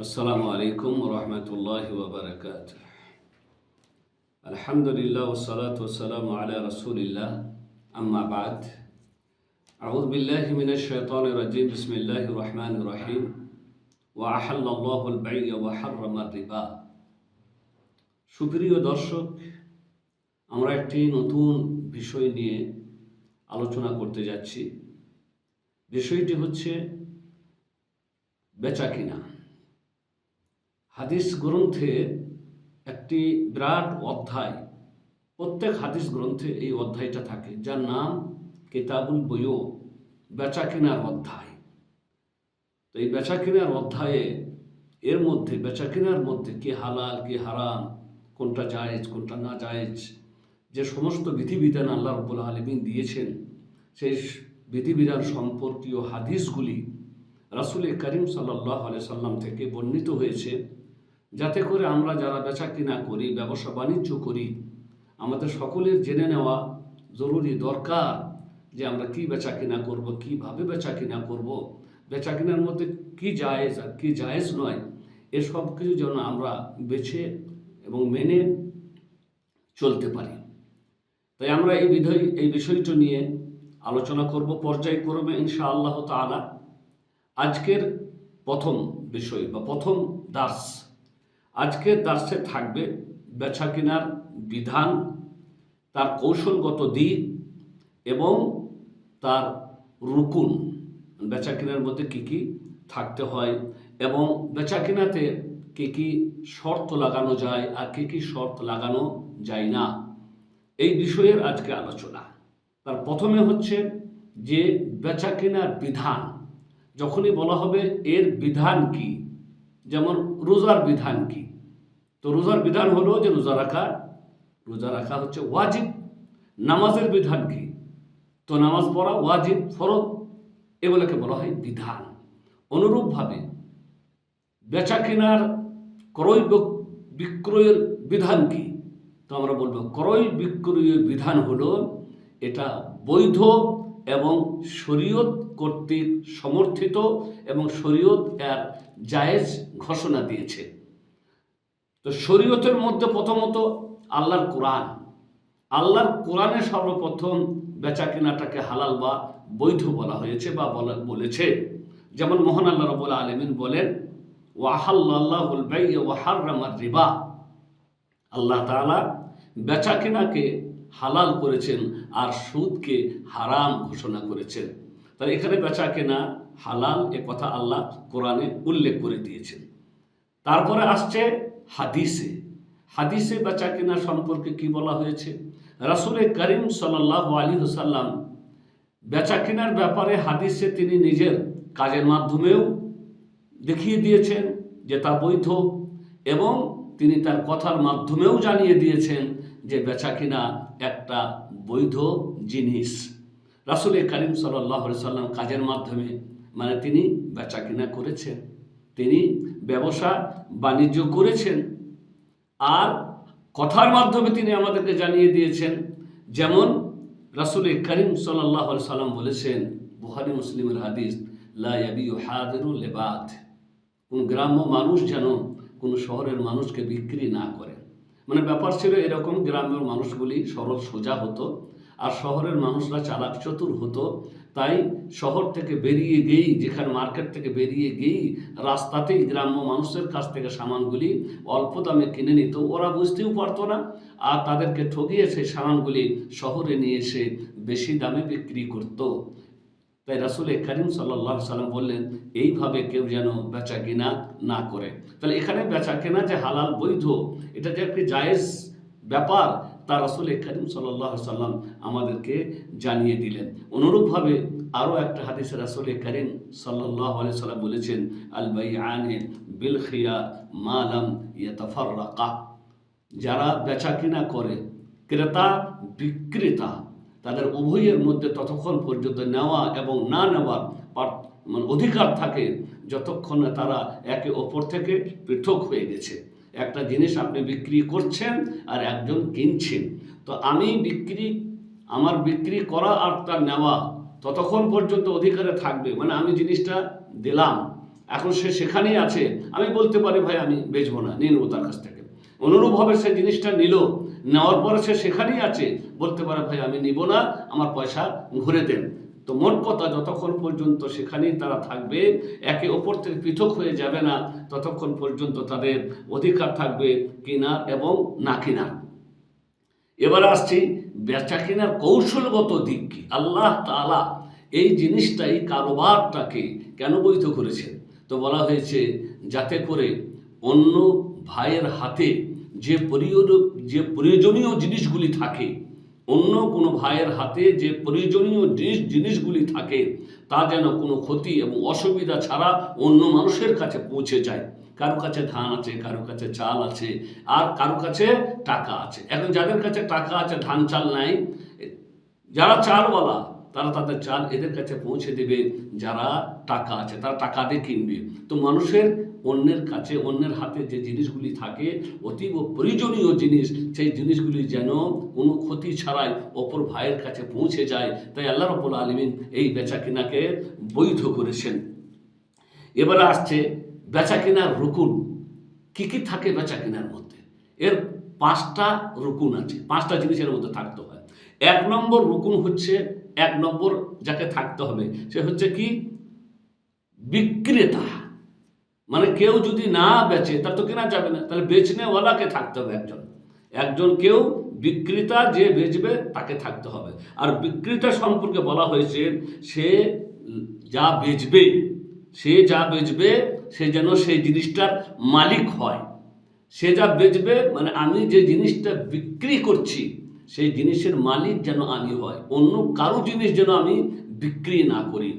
আসসালামু আলাইকুম রহমতুল্লাহ ওবরাকাত। আলহামদুলিল্লাহ ওসসালাতু ওয়াসসালামু আলা রাসূলিল্লাহ, আম্মা বাদ। আউযু বিল্লাহি মিনাশ শাইতানির রাজিম। বিসমিল্লাহির রহমানির রহিম। ওয়া আহাল্লাল্লাহুল বাই'a ওয়া হাররামার রিবা। সুপ্রিয় দর্শক, আমরা একটি নতুন বিষয় নিয়ে আলোচনা করতে যাচ্ছি। বিষয়টি হচ্ছে বেচাকিনা। হাদিস গ্রন্থে একটি বিরাট অধ্যায়, প্রত্যেক হাদিস গ্রন্থে এই অধ্যায়টা থাকে, যার নাম কিতাবুল বুয়ু, বেচাকিনার অধ্যায়। তো এই বেচাকিনার অধ্যায়ে এর মধ্যে বেচাকিনার মধ্যে কি হালাল কি হারাম, কোনটা জায়েজ কোনটা না জায়েজ, যে সমস্ত বিধিবিধান আল্লাহ রাব্বুল আলামিন দিয়েছেন, সেই বিধিবিধান সম্পর্কীয় হাদিসগুলি রাসূল করিম সাল্লাল্লাহু আলাইহি সাল্লাম থেকে বর্ণিত হয়েছে, যাতে করে আমরা যারা বেচা কিনা করি, ব্যবসা বাণিজ্য করি, আমাদের সকলের জেনে নেওয়া জরুরি দরকার যে আমরা কি বেচা কিনা করব, কীভাবে বেচা কিনা করব, বেচা কিনার মধ্যে কি জায়েজ আর কি জায়েজ নয়, এসব কিছু যেন আমরা বেছে এবং মেনে চলতে পারি। তাই আমরা এই বিষয়টা নিয়ে আলোচনা করব পর্যায়ক্রমে ইনশাআল্লাহ তাআলা। আজকের প্রথম বিষয় বা প্রথম দার্স, আজকের দার্সে থাকবে বেচা কিনার বিধান, তার কৌশলগত দিক এবং তার রুকুন, বেচা কিনার মধ্যে কী কী থাকতে হয় এবং বেচা কিনাতে কী কী শর্ত লাগানো যায় আর কী কী শর্ত লাগানো যায় না, এই বিষয়ের আজকে আলোচনা। তার প্রথমে হচ্ছে যে বেচা কিনার বিধান। যখনই বলা হবে এর বিধান কি, যেমন রোজার বিধান কি, তো রোজার বিধান হলো যে রোজা রাখা হচ্ছে ওয়াজিব। নামাজের বিধান কি, তো নামাজ পড়া ওয়াজিব ফরজ, এগুলোকে বলা হয় বিধান। অনুরূপভাবে বেচা কেনার ক্রয় বিক্রয়ের বিধান কি, তো আমরা বলবো ক্রয় বিক্রয়ের বিধান হলো এটা বৈধ এবং শরীয়ত কর্তৃক সমর্থিত এবং শরীয়ত এর জায়েজ ঘোষণা দিয়েছে। তো শরীয়তের মধ্যে প্রথমত আল্লাহর কোরআনে সর্বপ্রথম বেচা কেনাটাকে হালাল বা বৈধ বলা হয়েছে বা বলেছে। যেমন মহান আল্লাহ রাব্বুল আলামিন বলেন, ওয়া আহাল্লাল্লাহুল বাই'a ওয়া হাররামার রিবা। আল্লাহ তাআলা বেচা কেনাকে হালাল করেছেন আর সুদকে হারাম ঘোষণা করেছেন। তাহলে এখানে বেচা কেনা হালাল, এ কথা আল্লাহ কোরআনে উল্লেখ করে দিয়েছেন। তারপরে আসছে হাদিসে বেচা কেনা সম্পর্কে কি বলা হয়েছে। রাসূল করিম সাল্লাল্লাহু আলাইহি ওয়াসাল্লাম বেচা কেনার ব্যাপারে হাদিসে তিনি নিজের কাজের মাধ্যমেও দেখিয়ে দিয়েছেন যে তা বৈধ, এবং তিনি তার কথার মাধ্যমেও জানিয়ে দিয়েছেন যে বেচা কিনা একটা বৈধ জিনিস। রাসূল করিম সাল্লাল্লাহু আলাইহি ওয়াসাল্লাম কাজের মাধ্যমে মানে তিনি বেচা কিনা করেছেন, তিনি ব্যবসা বাণিজ্য করেছেন, আর কথার মাধ্যমে তিনি আমাদেরকে জানিয়ে দিয়েছেন। যেমন রাসূল করিম সাল্লাল্লাহু আলাইহি ওয়াসাল্লাম বলেছেন, বুখারী মুসলিমের হাদিস, লা ইয়াবিউ হাদিরু লিবাদ, কোন গ্রাম্য মানুষ যেন কোন শহরের মানুষকে বিক্রি না করে। মানে ব্যাপার ছিল এরকম, গ্রামের মানুষগুলি সরল সোজা হতো আর শহরের মানুষরা চালাক চতুর হতো। তাই শহর থেকে বেরিয়ে গিয়েই, যেখানে মার্কেট থেকে বেরিয়ে গিয়েই রাস্তাতেই গ্রাম্য মানুষের কাছ থেকে সামানগুলি অল্প দামে কিনে নিত। ওরা বুঝতেও পারতো না, আর তাদেরকে ঠকিয়ে সেই সামানগুলি শহরে নিয়ে এসে বেশি দামে বিক্রি করত। তাই রাসূল করিম সাল্লাল্লাহু আলাইহি ওয়াসাল্লাম বললেন, এইভাবে কেউ যেন বেচা কিনা না করে। তাহলে এখানে বেচা কেনা যে হালাল বৈধ, এটা যে একটি জায়েজ ব্যাপার, তা রাসূল করিম সাল্লাল্লাহু আলাইহি ওয়াসাল্লাম আমাদেরকে জানিয়ে দিলেন। অনুরূপভাবে আরও একটা হাদিসে রাসূল করিম সাল্লাল্লাহু আলাইহি ওয়াসাল্লাম বলেছেন, আল বাইআনে বিল খিয়ার মা লাম ইয়াতাফাররাকা। যারা বেচা কিনা করে, ক্রেতা বিক্রেতা, তাদের উভয়ের মধ্যে ততক্ষণ পর্যন্ত নেওয়া এবং না নেওয়ার অধিকার থাকে যতক্ষণ না তারা একে অপর থেকে পৃথক হয়ে গেছে। একটা জিনিস আপনি বিক্রি করছেন আর একজন কিনছেন, তো আমার বিক্রি করা আর তার নেওয়া ততক্ষণ পর্যন্ত অধিকারে থাকবে। মানে আমি জিনিসটা দিলাম, এখন সে সেখানেই আছে, আমি বলতে পারি ভাই আমি বেচবো না, নিয়ে নেবো তার কাছ থেকে। অনুরূপভাবে সে জিনিসটা নিল, নেওয়ার পরে সে সেখানেই আছে, বলতে পারে ভাই আমি নিব না, আমার পয়সা ঘুরে দেন। তো মোট কথা, যতক্ষণ পর্যন্ত সেখানেই তারা থাকবে, একে অপর থেকে পৃথক হয়ে যাবে না, ততক্ষণ পর্যন্ত তাদের অধিকার থাকবে কেনার এবং না কেনার। এবার আসছি বেচা কেনার কৌশলগত দিক কি। আল্লাহ তাআলা এই জিনিসটাই, কারোবারটাকে কেন বৈধ করেছেন? তো বলা হয়েছে যাতে করে অন্য ভাইয়ের হাতে যে প্রয়োজনীয় জিনিসগুলি থাকে, অন্য কোনো ভাইয়ের হাতে যে প্রয়োজনীয় জিনিসগুলি থাকে, তা যেন কোনো ক্ষতি এবং অসুবিধা ছাড়া অন্য মানুষের কাছে পৌঁছে যায়। কারো কাছে ধান আছে, কারো কাছে চাল আছে, আর কারো কাছে টাকা আছে। এখন যাদের কাছে টাকা আছে, ধান চাল নাই, যারা চালওয়ালা তারা তাদের চাল এদের কাছে পৌঁছে দেবে, যারা টাকা আছে তারা টাকা দিয়ে কিনবে। তো মানুষের অন্যের কাছে, অন্যের হাতে যে জিনিসগুলি থাকে অতীব প্রয়োজনীয় জিনিস, সেই জিনিসগুলি যেন কোনো ক্ষতি ছাড়াই অপর ভাইয়ের কাছে পৌঁছে যায়। তাই আল্লাহ রাব্বুল আলামিন এই বেচা কেনাকে বৈধ করেছেন। এবারে আসছে বেচা কেনার রুকুন। কি কি থাকে বেচা কেনার মধ্যে? এর 5টা রুকুন আছে, 5টা জিনিসের মধ্যে থাকতে হয়। 1 নম্বর রুকুন হচ্ছে, 1 নম্বর যাকে থাকতে হবে সে হচ্ছে কি? বিক্রেতা। মানে কেউ যদি না বেচে তার তো কেনা যাবে না, তাহলে বেচনেওয়ালাকে থাকতে হবে একজন কেউ বিক্রেতা, যে বেচবে তাকে থাকতে হবে। আর বিক্রেতা সম্পর্কে বলা হয়েছে সে যা বেচবে সে যেন সেই জিনিসটার মালিক হয়। সে যা বেচবে মানে আমি যে জিনিসটা বিক্রি করছি সেই জিনিসের মালিক যেন আমি হয়, অন্য কারো জিনিস যেন আমি বিক্রি না করি,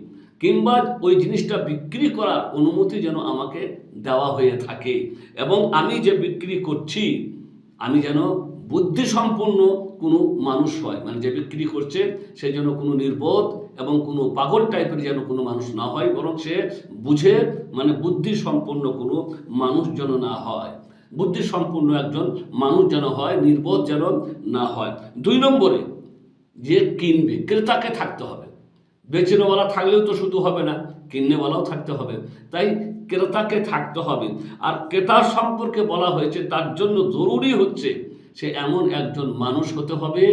কিংবা ওই জিনিসটা বিক্রি করার অনুমতি যেন আমাকে দেওয়া হয়ে থাকে। এবং আমি যে বিক্রি করছি আমি যেন বুদ্ধিসম্পন্ন কোনো মানুষ হয়, মানে যে বিক্রি করছে সে যেন কোনো নির্বোধ এবং কোনো পাগল টাইপের যেন কোনো মানুষ না হয়, বরং সে বুঝে, মানে বুদ্ধিসম্পন্ন কোনো মানুষ যেন না হয়, বুদ্ধিসম্পন্ন একজন মানুষ যেন হয়, নির্বোধ যেন না হয়। 2 নম্বরে যে কিনবে, ক্রেতাকে থাকতে হবে। বেচনেওয়ালা থাকলেও তো শুধু হবে না, কিননেওয়ালাও থাকতে হবে। তাই ক্রেতাকে থাকতে হবে। আর ক্রেতার সম্পর্কে বলা হয়েছে তার জন্য জরুরি হচ্ছে সে এমন একজন মানুষ হতে হবে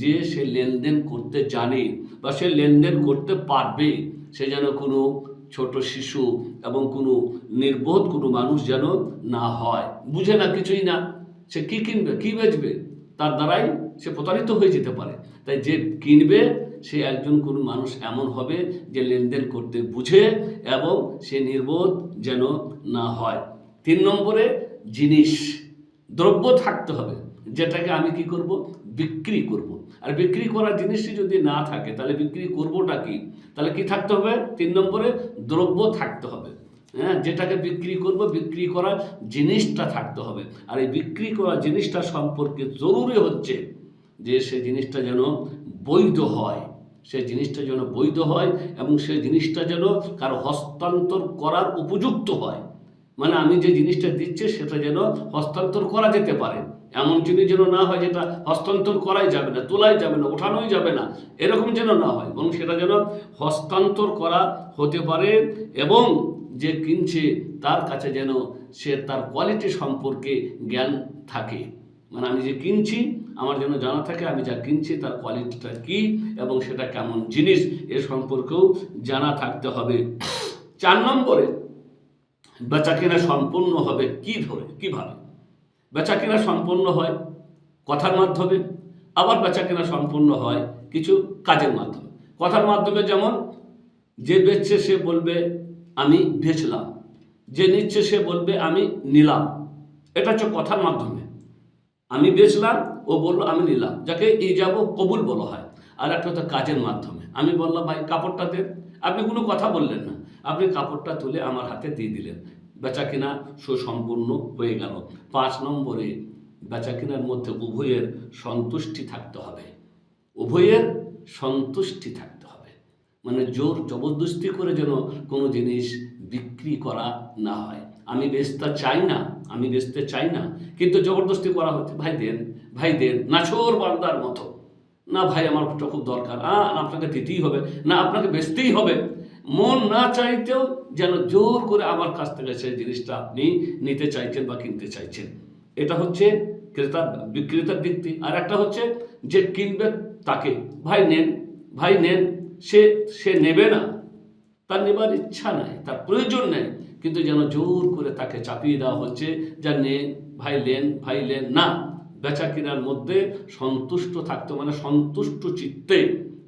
যে সে লেনদেন করতে জানে বা সে লেনদেন করতে পারবে। সে যেন কোনো ছোট শিশু এবং কোনো নির্বোধ কোনো মানুষ যেন না হয়, বুঝে না, কিছুই না, সে কি কিনবে কি বেচবে তার দ্বারাই সে প্রতারিত হয়ে যেতে পারে। তাই যে কিনবে সে একজন কোনো মানুষ এমন হবে যে লেনদেন করতে বুঝে এবং সে নির্বোধ যেন না হয়। 3 নম্বরে জিনিস, দ্রব্য থাকতে হবে, যেটাকে আমি কি করব? বিক্রি করব। আর বিক্রি করার জিনিসটি যদি না থাকে তাহলে বিক্রি করবোটা কি? তাহলে কি থাকতে হবে? 3 নম্বরে দ্রব্য থাকতে হবে। হ্যাঁ, যেটাকে বিক্রি করব, বিক্রি করার জিনিসটা থাকতে হবে। আর এই বিক্রি করার জিনিসটা সম্পর্কে জরুরি হচ্ছে যে সে জিনিসটা যেন বৈধ হয়, সে জিনিসটা যেন বৈধ হয় এবং সে জিনিসটা যেন কারো হস্তান্তর করার উপযুক্ত হয়। মানে আমি যে জিনিসটা দিচ্ছি সেটা যেন হস্তান্তর করা যেতে পারে, এমন জিনিস যেন না হয় যেটা হস্তান্তর করাই যাবে না, তোলাই যাবে না, ওঠানোই যাবে না, এরকম যেন না হয়, এবং সেটা যেন হস্তান্তর করা হতে পারে এবং যে কিনছে তার কাছে যেন সে তার কোয়ালিটি সম্পর্কে জ্ঞান থাকে। মানে আমি যে কিনছি আমার যেন জানা থাকে আমি যা কিনছি তার কোয়ালিটিটা কি এবং সেটা কেমন জিনিস এ সম্পর্কেও জানা থাকতে হবে। 4 নম্বরে বেচাকেনা সম্পন্ন হবে কিভাবে? বেচাকেনা সম্পন্ন হয় কথার মাধ্যমে, আবার বেচাকেনা সম্পন্ন হয় কিছু কাজের মাধ্যমে। কথার মাধ্যমে যেমন যে বেচছে সে বলবে আমি বেচলাম, যে নিচ্ছে সে বলবে আমি নিলাম, এটা হচ্ছে কথার মাধ্যমে। আমি বেচলাম, ও বললো আমি নিলাম, যাকে ইজাব ও কবুল বলা হয়। আর একটা হচ্ছে কাজের মাধ্যমে। আমি বললাম ভাই কাপড়টা দেন, আপনি কোনো কথা বললেন না, আপনি কাপড়টা তুলে আমার হাতে দিয়ে দিলেন, বেচা কিনা সুসম্পূর্ণ হয়ে গেল। 5 নম্বরে বেচা কিনার মধ্যে উভয়ের সন্তুষ্টি থাকতে হবে, উভয়ের সন্তুষ্টি থাকতে হবে। মানে জোর জবরদস্তি করে যেন কোনো জিনিস বিক্রি করা না হয়। আমি বেচতে চাই না কিন্তু জবরদস্তি করা হচ্ছে, ভাই দেন, নাছোড় বান্দার মতো, না ভাই আমার খুব দরকার, আপনাকে দিতেই হবে, না আপনাকে বেচতেই হবে। মন না চাইতেও যেন জোর করে আমার কাছ থেকে সেই জিনিসটা আপনি নিতে চাইছেন বা কিনতে চাইছেন। এটা হচ্ছে বিক্রেতার দিক থেকে। আর একটা হচ্ছে যে কিনবে তাকে, ভাই নেন, ভাই নেন, সে নেবে না, তার নেবার ইচ্ছা নাই, তার প্রয়োজন নেই, কিন্তু যেন জোর করে তাকে চাপিয়ে দেওয়া হচ্ছে যা নেন, ভাই লেন, ভাই লেন না। বেচা কেনার মধ্যে সন্তুষ্ট থাকতে, মানে সন্তুষ্ট চিত্তে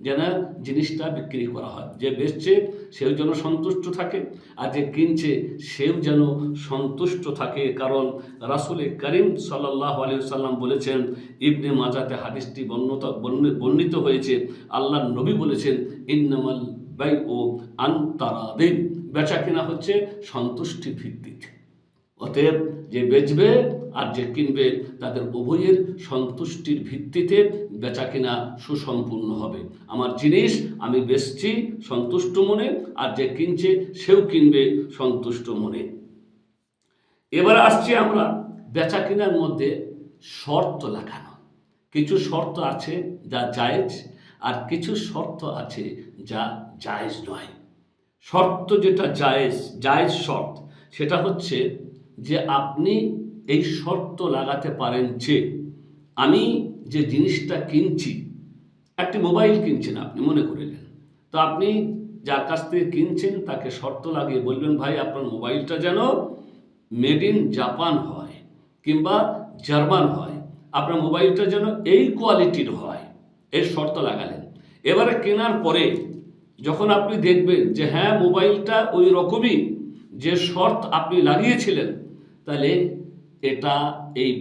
যেন জিনিসটা বিক্রি করা হয়। যে বেচছে সেও যেন সন্তুষ্ট থাকে, আর যে কিনছে সেও যেন সন্তুষ্ট থাকে। কারণ রাসূল করিম সাল্লাল্লাহু আলাইহি ওয়াসাল্লাম বলেছেন, ইবনে মাজাতে হাদিসটি বর্ণিত হয়েছে, আল্লাহর নবী বলেছেন, ইন্নামাল বাইউ আন তারাদিন, বেচা কেনা হচ্ছে সন্তুষ্টি ভিত্তিক। অতএব যে বেচবে আর যে কিনবে তাদের উভয়ের সন্তুষ্টির ভিত্তিতে বেচা কেনা সুসম্পূর্ণ হবে। আমার জিনিস আমি বেচছি সন্তুষ্ট মনে, আর যে কিনছে সেও কিনবে সন্তুষ্ট মনে। এবার আসছি আমরা বেচা কেনার মধ্যে শর্ত লাগানো। কিছু শর্ত আছে যা জায়েজ, আর কিছু শর্ত আছে যা জায়েজ নয়। শর্ত যেটা জায়েজ শর্ত, সেটা হচ্ছে যে আপনি এই শর্ত লাগাতে পারেন যে আমি যে জিনিসটা কিনছি, একটি মোবাইল কিনছেন আপনি, মনে করিলেন, তো আপনি যার কাছ থেকে কিনছেন তাকে শর্ত লাগিয়ে বলবেন, ভাই আপনার মোবাইলটা যেন মেড ইন জাপান হয় কিংবা জার্মান হয়, আপনার মোবাইলটা যেন এই কোয়ালিটির হয়, এর শর্ত লাগালেন। এবারে কেনার পরে যখন আপনি দেখবেন যে হ্যাঁ মোবাইলটা ওই রকমই যে শর্ত আপনি লাগিয়েছিলেন, তাহলে এটা এই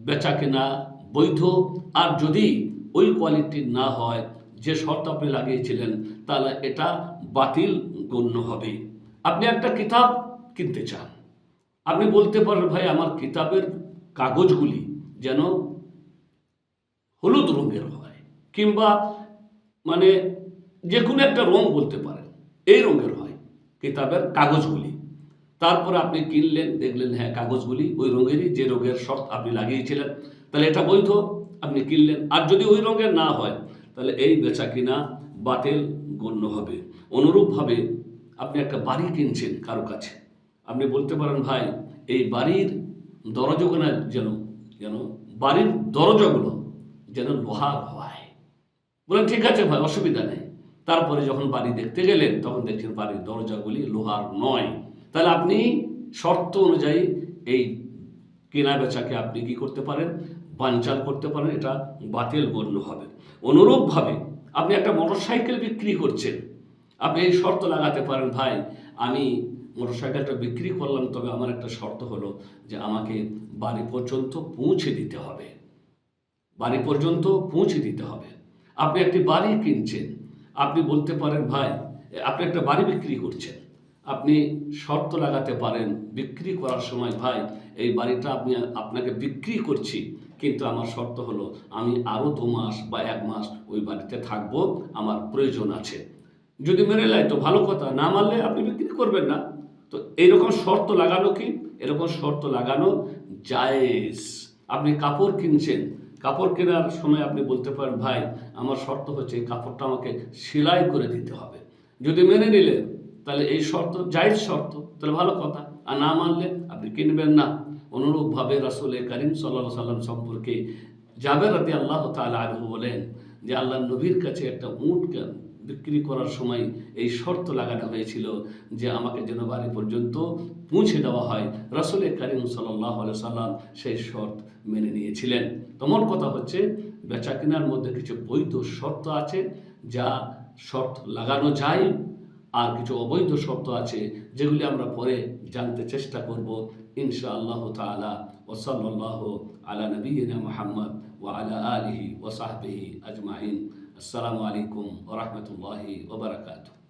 বেচা কেনা বৈধ। আর যদি ওই কোয়ালিটির না হয় যে শর্ত আপনি লাগিয়েছিলেন, তাহলে এটা বাতিল গণ্য হবে। আপনি একটা কিতাব কিনতে চান, আপনি বলতে পারেন, ভাই আমার কিতাবের কাগজগুলি যেন হলুদ রঙের হয়, কিংবা মানে যে কোনো একটা রং বলতে পারেন, এই রঙের হয় কিতাবের কাগজগুলি। তারপরে আপনি কিনলেন, দেখলেন হ্যাঁ কাগজগুলি ওই রঙেরই, যে রঙের শর্ত আপনি লাগিয়েছিলেন, তাহলে এটা বৈধ, আপনি কিনলেন। আর যদি ওই রঙের না হয়, তাহলে এই বেচা কিনা বাতিল গণ্য হবে। অনুরূপভাবে আপনি একটা বাড়ি কিনছেন কারো কাছে, আপনি বলতে পারেন, ভাই এই বাড়ির দরজাগুলো যেন বাড়ির দরজাগুলো যেন লোহার হয়। বলেন ঠিক আছে ভাই, অসুবিধা নেই। তারপরে যখন বাড়ি দেখতে গেলেন, তখন দেখছেন বাড়ির দরজাগুলি লোহার নয়, তাহলে আপনি শর্ত অনুযায়ী এই কেনা বেচাকে আপনি কি করতে পারেন, বানচাল করতে পারেন, এটা বাতিল গণ্য হবে। অনুরূপভাবে আপনি একটা মোটরসাইকেল বিক্রি করছেন, আপনি এই শর্ত লাগাতে পারেন, ভাই আমি মোটরসাইকেলটা বিক্রি করলাম, তবে আমার একটা শর্ত হলো যে আমাকে বাড়ি পর্যন্ত পৌঁছে দিতে হবে, বাড়ি পর্যন্ত পৌঁছে দিতে হবে। আপনি একটি বাড়ি কিনছেন, আপনি বলতে পারেন, ভাই আপনি একটা বাড়ি বিক্রি করছেন, আপনি শর্ত লাগাতে পারেন বিক্রি করার সময়, ভাই এই বাড়িটা আপনাকে বিক্রি করছি, কিন্তু আমার শর্ত হলো আমি আরও 2 মাস বা 1 মাস ওই বাড়িতে থাকবো, আমার প্রয়োজন আছে। যদি মেনে নেয় তো ভালো কথা, না মানলে আপনি বিক্রি করবেন না। তো এইরকম শর্ত লাগানো কি, এরকম শর্ত লাগানো জায়েজ। আপনি কাপড় কিনছেন, কাপড় কেনার সময় আপনি বলতে পারেন, ভাই আমার শর্ত হচ্ছে এই কাপড়টা আমাকে সেলাই করে দিতে হবে। যদি মেনে নিলেন তাহলে এই শর্ত জায়েজ শর্ত, তাহলে ভালো কথা। আর না মানলে আপনি কিনবেন না। অনুরূপভাবে রাসূল করিম সাল্লাল্লাহু আলাইহি ওয়াসাল্লাম সম্পর্কে জাবের রাদিয়াল্লাহু তাআলা আনহু বলেন যে আল্লাহর নবীর কাছে একটা উট বিক্রি করার সময় এই শর্ত লাগানো হয়েছিল যে আমাকে যেন বাড়ি পর্যন্ত পৌঁছে দেওয়া হয়। রাসূল করিম সাল্লাল্লাহু আলাইহি ওয়াসাল্লাম সেই শর্ত মেনে নিয়েছিলেন। তো মোট কথা হচ্ছে বেচা কেনার মধ্যে কিছু বৈধ শর্ত আছে যা শর্ত লাগানো যায়, আর কিছু অবৈধ শর্ত আছে যেগুলি আমরা পরে জানতে চেষ্টা করব ইনশাআল্লাহ তাআলা। ওয়া সাল্লাল্লাহু আলা নবিয়িনা মুহাম্মদ ওয়া আলা আলিহি ওয়া সাহবিহি আজমাইন। আসসালামু আলাইকুম ওয়া রাহমাতুল্লাহি ওয়া বারাকাতুহু।